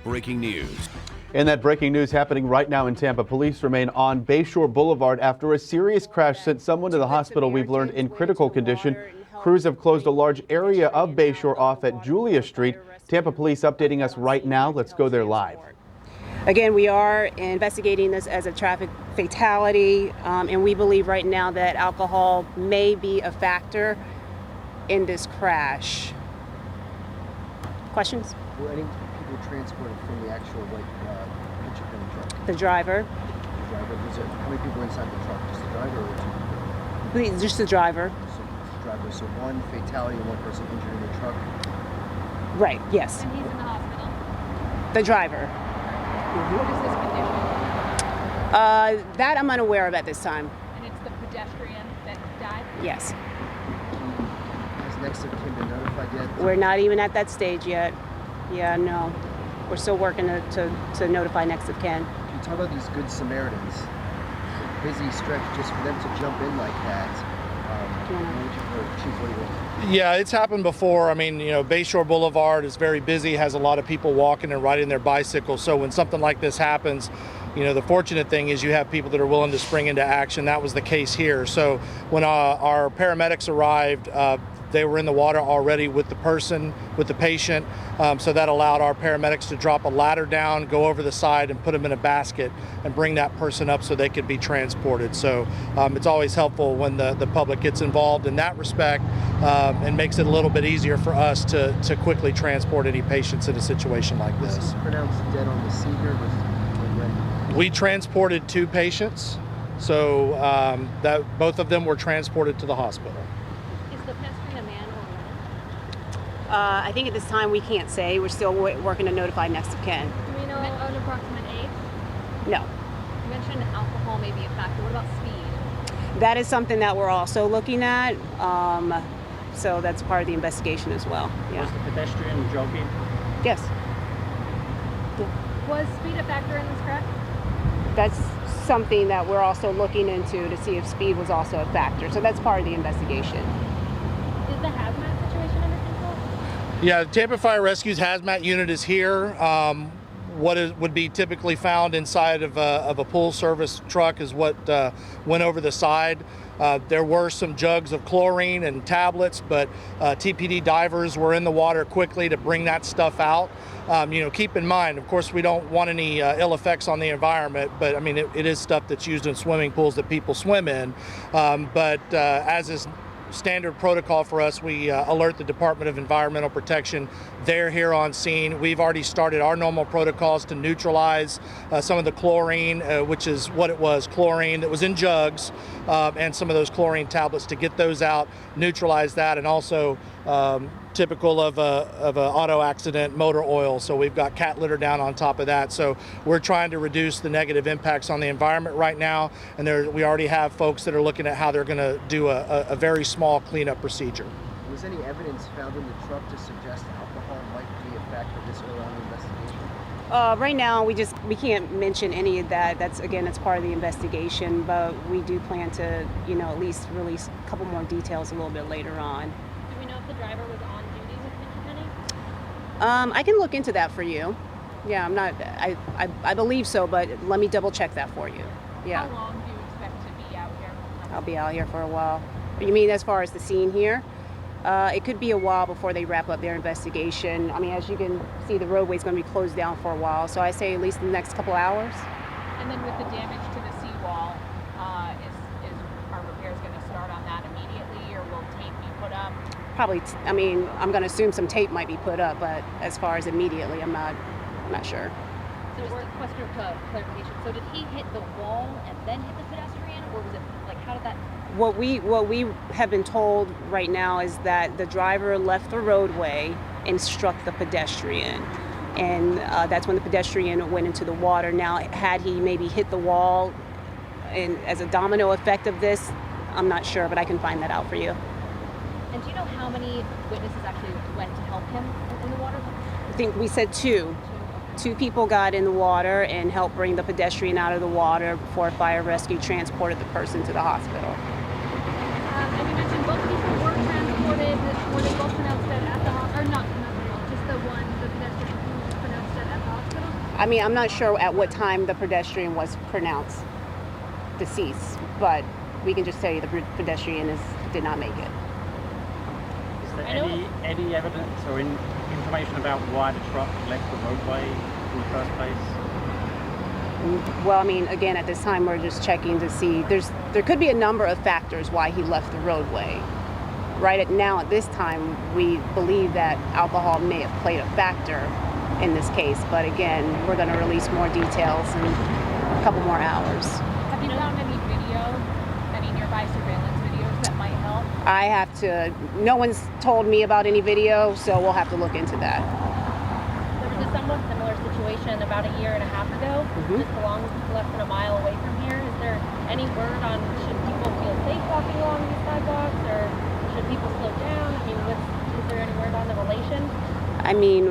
breaking news. And that breaking news happening right now in Tampa. Police remain on Bayshore Boulevard after a serious crash sent someone to the hospital, we've learned, in critical condition. Crews have closed a large area of Bayshore off at Julia Street. Tampa police updating us right now. Let's go there live. Again, we are investigating this as a traffic fatality, and we believe right now that alcohol may be a factor in this crash. Questions? Were any people transported from the actual picture film truck? The driver. The driver. How many people were inside the truck? Just the driver or two people? Just the driver. So one fatality and one person injured in the truck? Right, yes. And he's in the hospital? The driver. What is his condition? That I'm unaware of at this time. And it's the pedestrian that died? Yes. Has next of kin been notified yet? We're not even at that stage yet. Yeah, no. We're still working to notify next of kin. Can you talk about these good Samaritans? Busy stretch just for them to jump in like that. Yeah, it's happened before. I mean, Bayshore Boulevard is very busy, has a lot of people walking and riding their bicycles. So when something like this happens, the fortunate thing is you have people that are willing to spring into action. That was the case here. So when our paramedics arrived, they were in the water already with the patient. So that allowed our paramedics to drop a ladder down, go over the side and put them in a basket and bring that person up so they could be transported. So it's always helpful when the public gets involved in that respect, and makes it a little bit easier for us to quickly transport any patients in a situation like this. Was he pronounced dead on the scene here? We transported 2 patients, so that both of them were transported to the hospital. Is the pedestrian a man or a woman? I think at this time we can't say. We're still working to notify next of kin. Do we know an approximate age? No. You mentioned alcohol may be a factor. What about speed? That is something that we're also looking at. So that's part of the investigation as well. Yeah. Was the pedestrian jogging? Yes. Was speed a factor in this crash? That's something that we're also looking into to see if speed was also a factor. So that's part of the investigation. Is the hazmat situation under control? Yeah, Tampa Fire Rescue's hazmat unit is here. What would be typically found inside of a pool service truck is what went over the side. There were some jugs of chlorine and tablets, but TPD divers were in the water quickly to bring that stuff out. Keep in mind, of course, we don't want any ill effects on the environment, but I mean, it is stuff that's used in swimming pools that people swim in. As is standard protocol for us, we alert the Department of Environmental Protection. They're here on scene. We've already started our normal protocols to neutralize some of the chlorine, which is what it was, chlorine that was in jugs, and some of those chlorine tablets to get those out, neutralize that, and also typical of an auto accident, motor oil. So we've got cat litter down on top of that. So we're trying to reduce the negative impacts on the environment right now. And we already have folks that are looking at how they're going to do a very small cleanup procedure. Was any evidence found in the truck to suggest alcohol might be a factor this early on in the investigation? Right now, we can't mention any of that. That's part of the investigation. But we do plan to, at least release a couple more details a little bit later on. Do we know if the driver was on duty with Penny? I can look into that for you. Yeah, I believe so, but let me double check that for you. Yeah. How long do you expect to be out here? I'll be out here for a while. You mean as far as the scene here? It could be a while before they wrap up their investigation. I mean, as you can see, the roadway is going to be closed down for a while, so I say at least in the next couple hours. And then with the damage to the seawall, is our repairs going to start on that immediately, or will tape be put up? Probably. I'm going to assume some tape might be put up, but as far as immediately, I'm not sure. So just a question of clarification. So did he hit the wall and then hit the pedestrian, or was it how did that? What we have been told right now is that the driver left the roadway and struck the pedestrian, and that's when the pedestrian went into the water. Now, had he maybe hit the wall, and as a domino effect of this, I'm not sure, but I can find that out for you. And do you know how many witnesses actually went to help him in the water? I think we said 2. 2 people got in the water and helped bring the pedestrian out of the water before fire rescue transported the person to the hospital. And you mentioned both people were transported. Were they both pronounced dead at the hospital? Or not, just the one, the pedestrian who was pronounced dead at the hospital? I mean, I'm not sure at what time the pedestrian was pronounced deceased, but we can just tell you the pedestrian did not make it. Is there any evidence or information about why the truck left the roadway in the first place? Well, I mean, again, at this time, we're just checking to see. There could be a number of factors why he left the roadway. Right now, at this time, we believe that alcohol may have played a factor in this case. But again, we're going to release more details in a couple more hours. Have you found any video, any nearby surveillance videos that might help? No one's told me about any video, so we'll have to look into that. There was a somewhat similar situation about a year and a half ago, just along less than a mile away from here. Is there any word on should people feel safe walking along these sidewalks, or should people slow down? I mean, is there any word on the relation? I mean,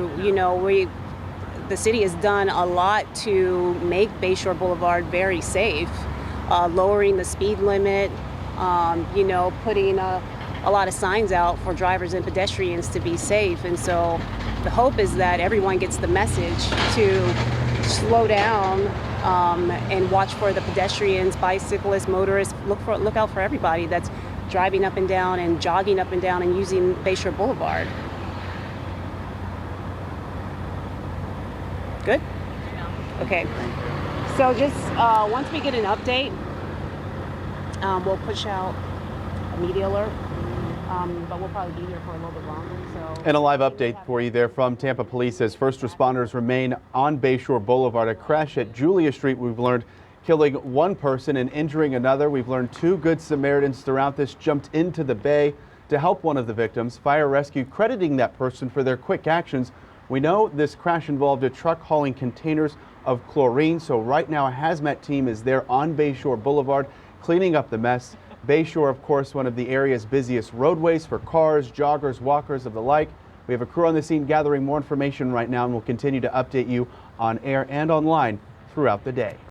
the city has done a lot to make Bayshore Boulevard very safe, lowering the speed limit, putting a lot of signs out for drivers and pedestrians to be safe. And so the hope is that everyone gets the message to slow down and watch for the pedestrians, bicyclists, motorists. Look out for everybody that's driving up and down and jogging up and down and using Bayshore Boulevard. Good? Okay. So just once we get an update, we'll push out a media alert, but we'll probably be here for a little bit longer. And a live update for you there from Tampa Police as first responders remain on Bayshore Boulevard. A crash at Julia Street, we've learned, killing one person and injuring another. We've learned 2 good Samaritans throughout this jumped into the bay to help one of the victims. Fire rescue crediting that person for their quick actions. We know this crash involved a truck hauling containers of chlorine, so right now a Hazmat team is there on Bayshore Boulevard cleaning up the mess. Bayshore, of course, one of the area's busiest roadways for cars, joggers, walkers, of the like. We have a crew on the scene gathering more information right now, and we'll continue to update you on air and online throughout the day.